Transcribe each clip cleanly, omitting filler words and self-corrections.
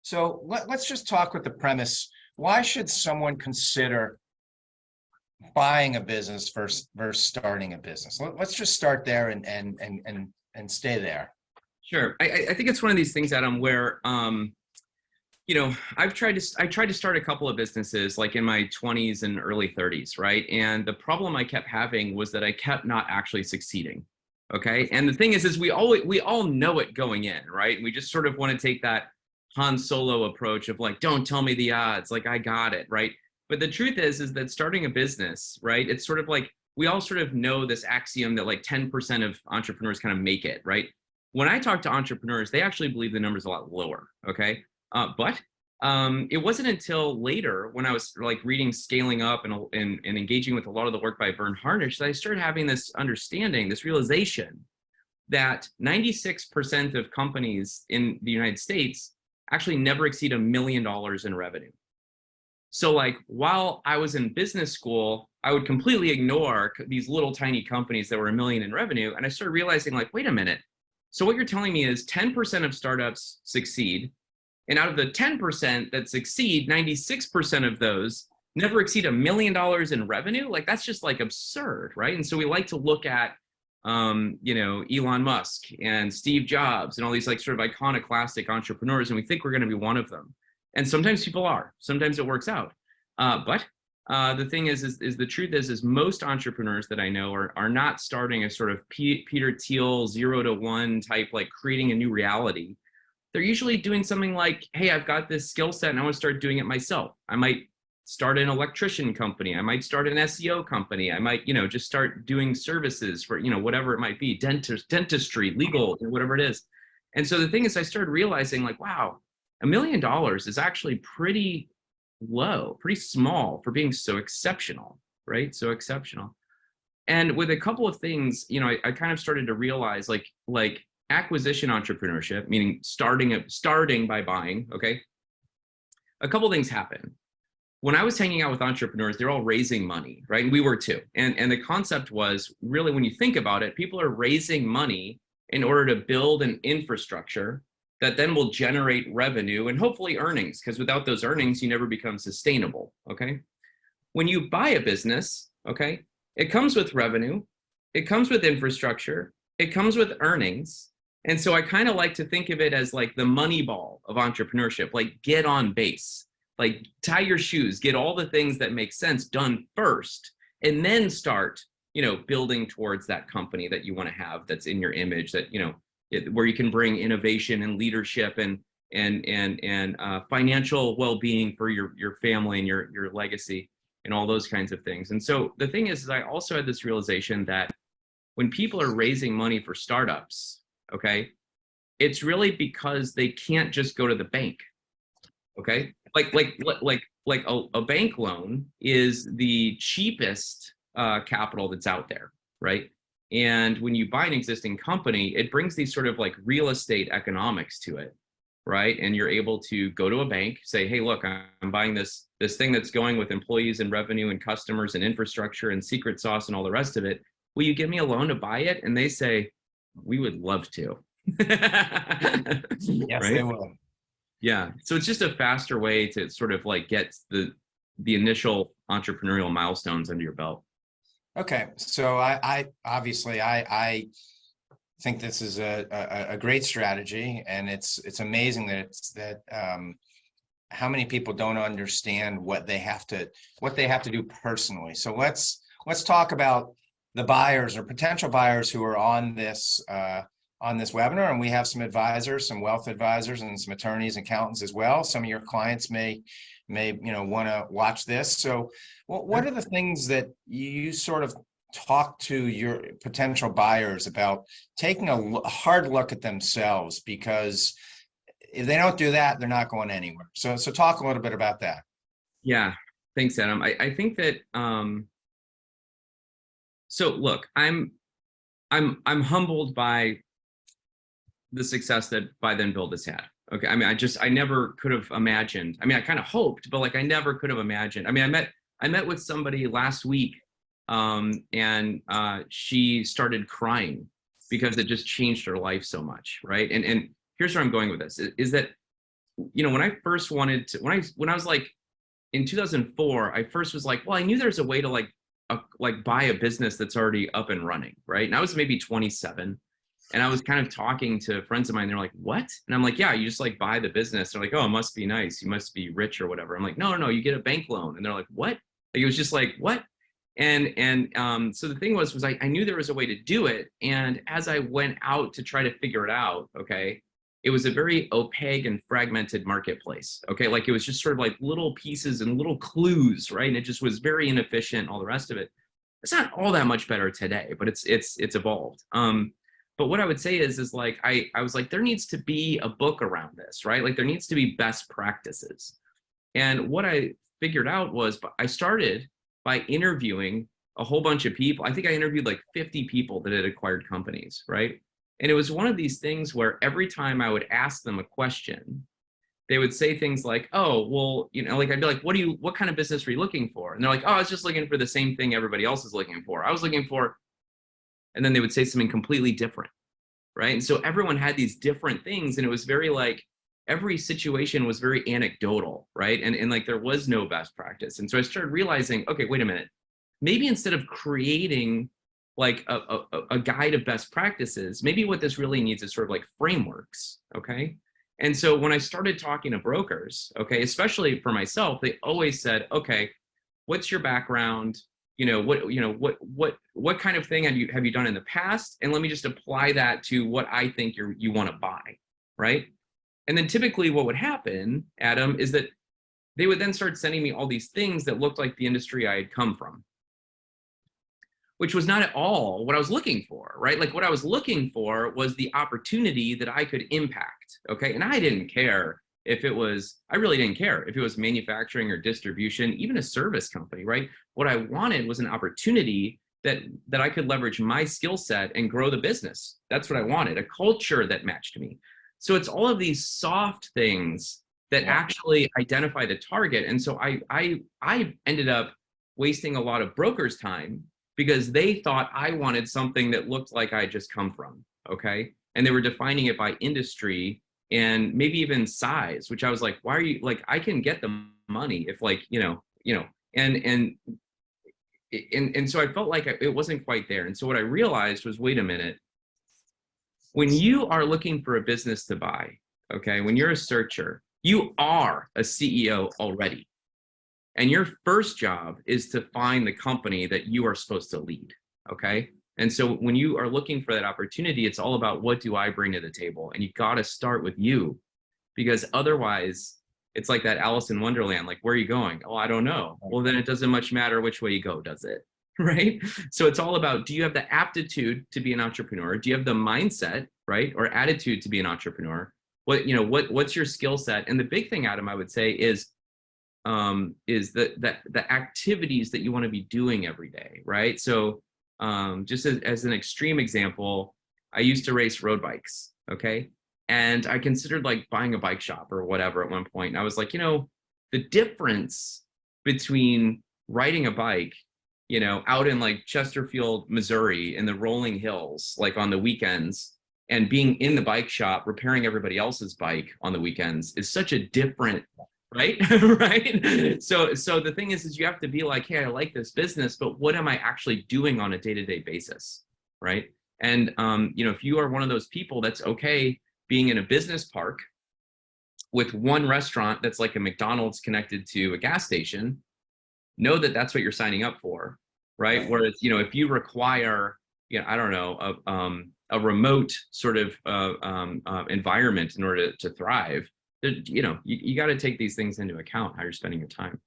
So let's just talk with the premise. Why should someone consider buying a business versus starting a business? Let's just start there and stay there. Sure. I think it's one of these things, Adam, where I tried to start a couple of businesses like in my 20s and early 30s, right? And the problem I kept having was that I kept not actually succeeding. Okay. And the thing is we all know it going in, right? We just sort of want to take that Han Solo approach of like, don't tell me the odds, like I got it, right? But the truth is that starting a business, right? It's sort of like we all sort of know this axiom that like 10% of entrepreneurs kind of make it, right? When I talk to entrepreneurs, they actually believe the number's a lot lower. Okay. But it wasn't until later when I was like reading Scaling Up and engaging with a lot of the work by Vern Harnish that I started having this understanding, this realization that 96% of companies in the United States actually never exceed $1 million in revenue. So like while I was in business school, I would completely ignore these little tiny companies that were $1 million in revenue. And I started realizing like, wait a minute. So what you're telling me is 10% of startups succeed. And out of the 10% that succeed, 96% of those never exceed $1 million in revenue. Like that's just like absurd, right? And so we like to look at, Elon Musk and Steve Jobs and all these like sort of iconoclastic entrepreneurs, and we think we're going to be one of them. And sometimes people are. Sometimes it works out. But the thing is the truth is most entrepreneurs that I know are not starting a sort of Peter Thiel 0 to 1 type, like creating a new reality. They're usually doing something like, hey, I've got this skill set and I want to start doing it myself. I might start an electrician company. I might start an SEO company. I might, just start doing services for, whatever it might be, dentistry, legal, whatever it is. And so the thing is, I started realizing like, wow, $1 million is actually pretty low, pretty small for being so exceptional, right? So exceptional. And with a couple of things, I kind of started to realize like acquisition entrepreneurship, meaning starting by buying, okay? A couple of things happen. When I was hanging out with entrepreneurs, they're all raising money, right? And we were too. And the concept was really, when you think about it, people are raising money in order to build an infrastructure that then will generate revenue and hopefully earnings, because without those earnings, you never become sustainable, okay? When you buy a business, okay, it comes with revenue, it comes with infrastructure, it comes with earnings. And so I kind of like to think of it as like the money ball of entrepreneurship, like get on base, like tie your shoes, get all the things that make sense done first, and then start, building towards that company that you want to have that's in your image, that, where you can bring innovation and leadership and financial well-being for your family and your legacy and all those kinds of things. And so the thing is I also had this realization that when people are raising money for startups, okay, it's really because they can't just go to the bank. Okay, like a bank loan is the cheapest capital that's out there, right? And when you buy an existing company, it brings these sort of like real estate economics to it, right? And you're able to go to a bank, say, hey, look, I'm buying this thing that's going with employees and revenue and customers and infrastructure and secret sauce and all the rest of it. Will you give me a loan to buy it? And they say, we would love to. Yes, right? they will. Yeah. So it's just a faster way to sort of like get the initial entrepreneurial milestones under your belt. Okay. So I obviously I think this is a great strategy, and it's amazing that how many people don't understand what they have to do personally. So let's talk about the buyers or potential buyers who are on this webinar, and we have some advisors, some wealth advisors, and some attorneys, accountants as well. Some of your clients may want to watch this. So what are the things that you sort of talk to your potential buyers about taking a hard look at themselves? Because if they don't do that, they're not going anywhere. So talk a little bit about that. Yeah, thanks, Adam. I think that so look, I'm humbled by the success that Buy Then Build has had. Okay. I mean, I never could have imagined. I mean, I kind of hoped, but like I never could have imagined. I mean, I met with somebody last week, and she started crying because it just changed her life so much, right? And here's where I'm going with this, is that when I first wanted to, when I was like in 2004, I first was like, well, I knew there's a way to like buy a business that's already up and running, right? And I was maybe 27, and I was kind of talking to friends of mine. They're like, what? And I'm like, yeah, you just like buy the business. They're like, oh, it must be nice. You must be rich or whatever. I'm like, no, no, no, you get a bank loan. And they're like, what? Like, it was just like, what? So the thing was I knew there was a way to do it. And as I went out to try to figure it out, okay, it was a very opaque and fragmented marketplace. Okay, like it was just sort of like little pieces and little clues, right? And it just was very inefficient, all the rest of it. It's not all that much better today, but it's evolved. But what I would say is like I was like, there needs to be a book around this, right? Like there needs to be best practices. And what I figured out was I started by interviewing a whole bunch of people. I think I interviewed like 50 people that had acquired companies, right? And it was one of these things where every time I would ask them a question, they would say things like, oh, well, like I'd be like, what kind of business are you looking for? And they're like, oh, I was just looking for the same thing everybody else is looking for. I was looking for, and then they would say something completely different, right? And so everyone had these different things, and it was very like, every situation was very anecdotal, right? And like there was no best practice. And so I started realizing, okay, wait a minute, maybe instead of creating like a guide of best practices, maybe what this really needs is sort of like frameworks, okay? And so when I started talking to brokers, okay, especially for myself, they always said, okay, what's your background? What kind of thing have you done in the past? And let me just apply that to what I think you want to buy, right? And then typically what would happen, Adam, is that they would then start sending me all these things that looked like the industry I had come from, which was not at all what I was looking for, right? Like what I was looking for was the opportunity that I could impact, okay? And I didn't care if it was, I really didn't care if it was manufacturing or distribution, even a service company, right? What I wanted was an opportunity that I could leverage my skill set and grow the business. That's what I wanted, a culture that matched me. So it's all of these soft things that actually identify the target. And so I ended up wasting a lot of brokers' time because they thought I wanted something that looked like I just come from, okay? And they were defining it by industry and maybe even size, which I was like, why are you, like, I can get the money if like, and so I felt like it wasn't quite there. And so what I realized was, wait a minute, when you are looking for a business to buy, okay, when you're a searcher, you are a CEO already. And your first job is to find the company that you are supposed to lead, okay? And so when you are looking for that opportunity, it's all about what do I bring to the table? And you got to start with you, because otherwise it's like that Alice in Wonderland, like, where are you going? Oh, I don't know. Well, then it doesn't much matter which way you go, does it? Right? So it's all about, do you have the aptitude to be an entrepreneur? Do you have the mindset, right? Or attitude to be an entrepreneur? What's your skill set? And the big thing, Adam, I would say is the activities that you want to be doing every day, right? So just as an extreme example, I used to race road bikes, okay? And I considered like buying a bike shop or whatever at one point. And I was like, the difference between riding a bike, out in like Chesterfield, Missouri in the rolling hills, like on the weekends, and being in the bike shop repairing everybody else's bike on the weekends is such a different, right? Right. So the thing is you have to be like, hey, I like this business, but what am I actually doing on a day-to-day basis? Right. And if you are one of those people that's okay being in a business park with one restaurant that's like a McDonald's connected to a gas station, know that that's what you're signing up for, right? Whereas, if you require, I don't know, a remote sort of environment in order to thrive, you got to take these things into account, how you're spending your time.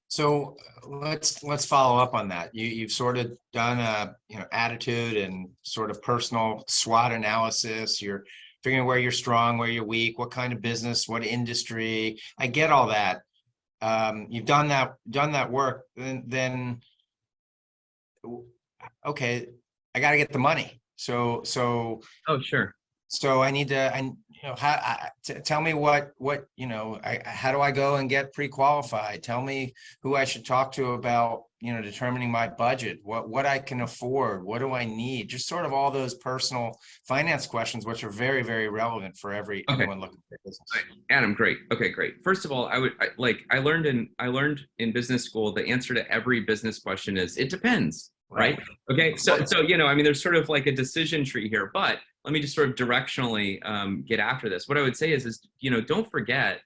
So let's follow up on that. You've sort of done a attitude and sort of personal SWOT analysis. You're figuring where you're strong, where you're weak, what kind of business, what industry. I get all that. You've done that work. Then okay, I got to get the money. So oh, sure. So I need to, tell me what, how do I go and get pre-qualified? Tell me who I should talk to about, determining my budget, what I can afford, what do I need? Just sort of all those personal finance questions, which are very, very relevant for anyone looking for business. Adam, great. Okay, great. First of all, I learned in business school, the answer to every business question is it depends, right? Okay, so I mean, there's sort of like a decision tree here, but let me just sort of directionally get after this. What I would say is don't forget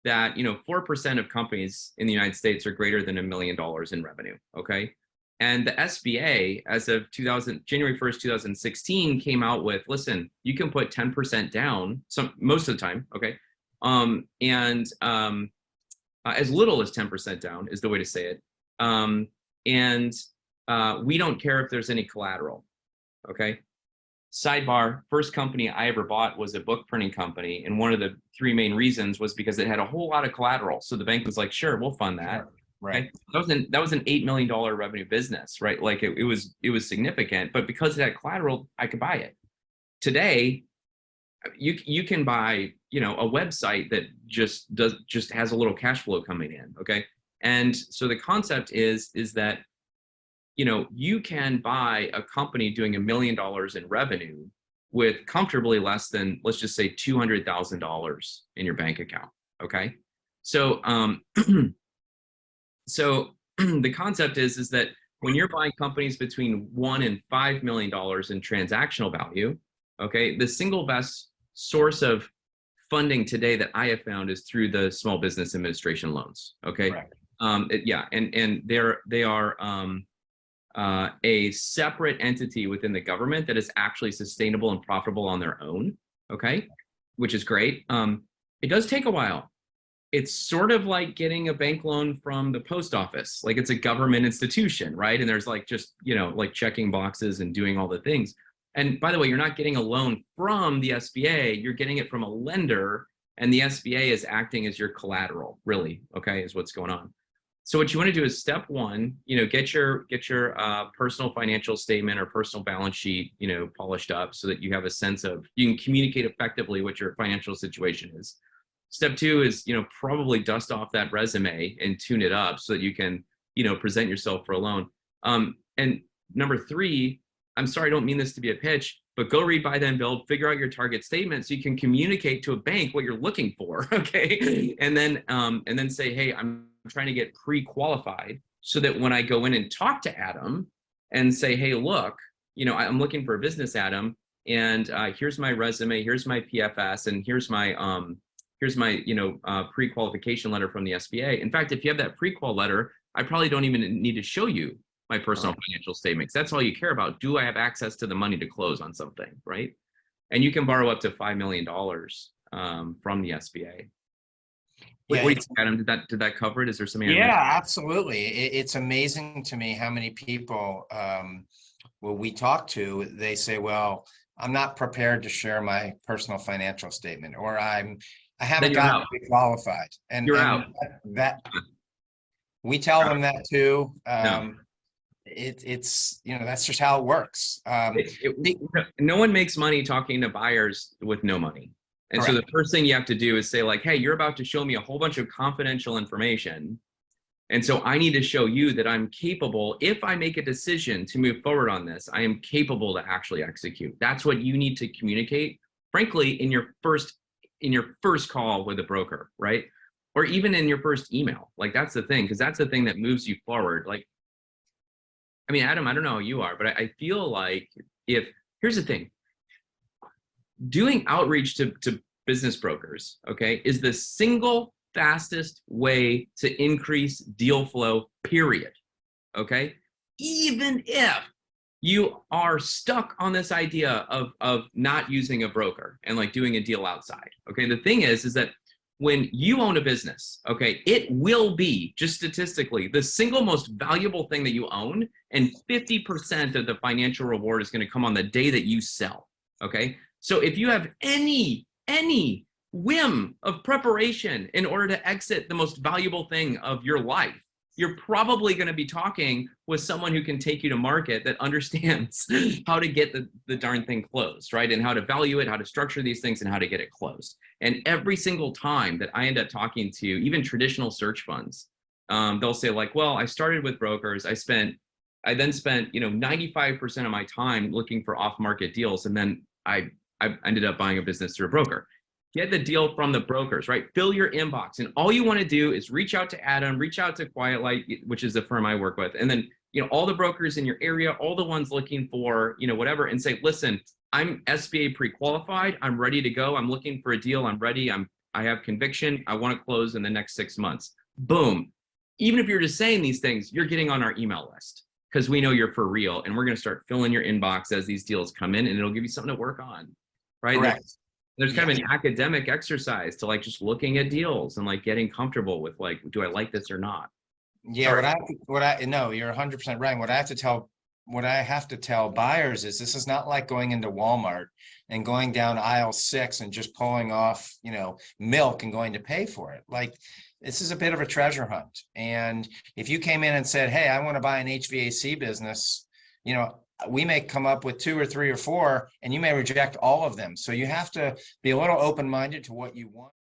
that 4% of companies in the United States are greater than $1 million in revenue. Okay, and the SBA, as of January 1st, 2016, came out with, listen, you can put 10% down most of the time. Okay, as little as 10% down is the way to say it. We don't care if there's any collateral. Okay. Sidebar, first company I ever bought was a book printing company. And one of the three main reasons was because it had a whole lot of collateral. So the bank was like, sure, we'll fund that. Sure. Right. Okay? That was an $8 million revenue business, right? Like it was significant, but because it had collateral, I could buy it. Today, you can buy, a website that just has a little cash flow coming in. Okay. And so the concept is that you can buy a company doing $1 million in revenue with comfortably less than, let's just say, $200,000 in your bank account. Okay. So, so the concept is that when you're buying companies between $1 and $5 million in transactional value, okay, the single best source of funding today that I have found is through the Small Business Administration loans. Okay. Right. And they are a separate entity within the government that is actually sustainable and profitable on their own. Okay, which is great. It does take a while. It's sort of like getting a bank loan from the post office. Like it's a government institution, right? And there's like just like checking boxes and doing all the things. And by the way, you're not getting a loan from the SBA. You're getting it from a lender, and the SBA is acting as your collateral. Really, okay, is what's going on. So what you want to do is step one, get your personal financial statement or personal balance sheet, polished up so that you have a sense of, you can communicate effectively what your financial situation is. Step two is, probably dust off that resume and tune it up so that you can, present yourself for a loan. And number three, I'm sorry, I don't mean this to be a pitch, but go read, buy, then build, figure out your target statement so you can communicate to a bank what you're looking for. Okay. And then say, hey, I'm trying to get pre-qualified so that when I go in and talk to Adam and say, hey, look, I'm looking for a business, Adam, and here's my resume, here's my PFS, and here's my pre-qualification letter from the SBA. In fact, if you have that pre-qual letter, I probably don't even need to show you my personal financial statements. That's all you care about. Do I have access to the money to close on something, right? And you can borrow up to $5 million from the SBA. What do you think, Adam? Did that cover it? Is there something? Yeah, absolutely. It's amazing to me how many people we talk to, they say, well, I'm not prepared to share my personal financial statement, or I haven't gotten qualified. And you're out. That we tell them that too. No. It's that's just how it works. No one makes money talking to buyers with no money. And correct. So the first thing you have to do is say, like, hey, you're about to show me a whole bunch of confidential information. And so I need to show you that I'm capable. If I make a decision to move forward on this, I am capable to actually execute. That's what you need to communicate, frankly, in your first call with a broker, right? Or even in your first email. Like, that's the thing, because that's the thing that moves you forward. Like, I mean, Adam, I don't know how you are, but I feel like here's the thing. Doing outreach to business brokers, okay, is the single fastest way to increase deal flow, period. Okay. Even if you are stuck on this idea of not using a broker and like doing a deal outside. Okay. The thing is that when you own a business, okay, it will be, just statistically, the single most valuable thing that you own, and 50% of the financial reward is going to come on the day that you sell. Okay. So if you have any whim of preparation in order to exit the most valuable thing of your life, you're probably going to be talking with someone who can take you to market that understands how to get the darn thing closed, right? And how to value it, how to structure these things, and how to get it closed. And every single time that I end up talking to even traditional search funds, they'll say like, well, I started with brokers. I then spent 95% of my time looking for off-market deals, and then I ended up buying a business through a broker. Get the deal from the brokers, right? Fill your inbox. And all you want to do is reach out to Adam, reach out to Quiet Light, which is the firm I work with. And then, all the brokers in your area, all the ones looking for, whatever, and say, listen, I'm SBA pre-qualified. I'm ready to go. I'm looking for a deal. I'm ready. I have conviction. I want to close in the next 6 months. Boom. Even if you're just saying these things, you're getting on our email list because we know you're for real. And we're going to start filling your inbox as these deals come in, and it'll give you something to work on, right? Correct. There's kind of an academic exercise to like just looking at deals and like getting comfortable with like, do I like this or not? Yeah, no, you're 100% right. What I have to tell buyers is this is not like going into Walmart and going down aisle 6 and just pulling off, milk and going to pay for it. Like, this is a bit of a treasure hunt. And if you came in and said, hey, I want to buy an HVAC business, we may come up with 2 or 3 or 4, and you may reject all of them. So you have to be a little open-minded to what you want.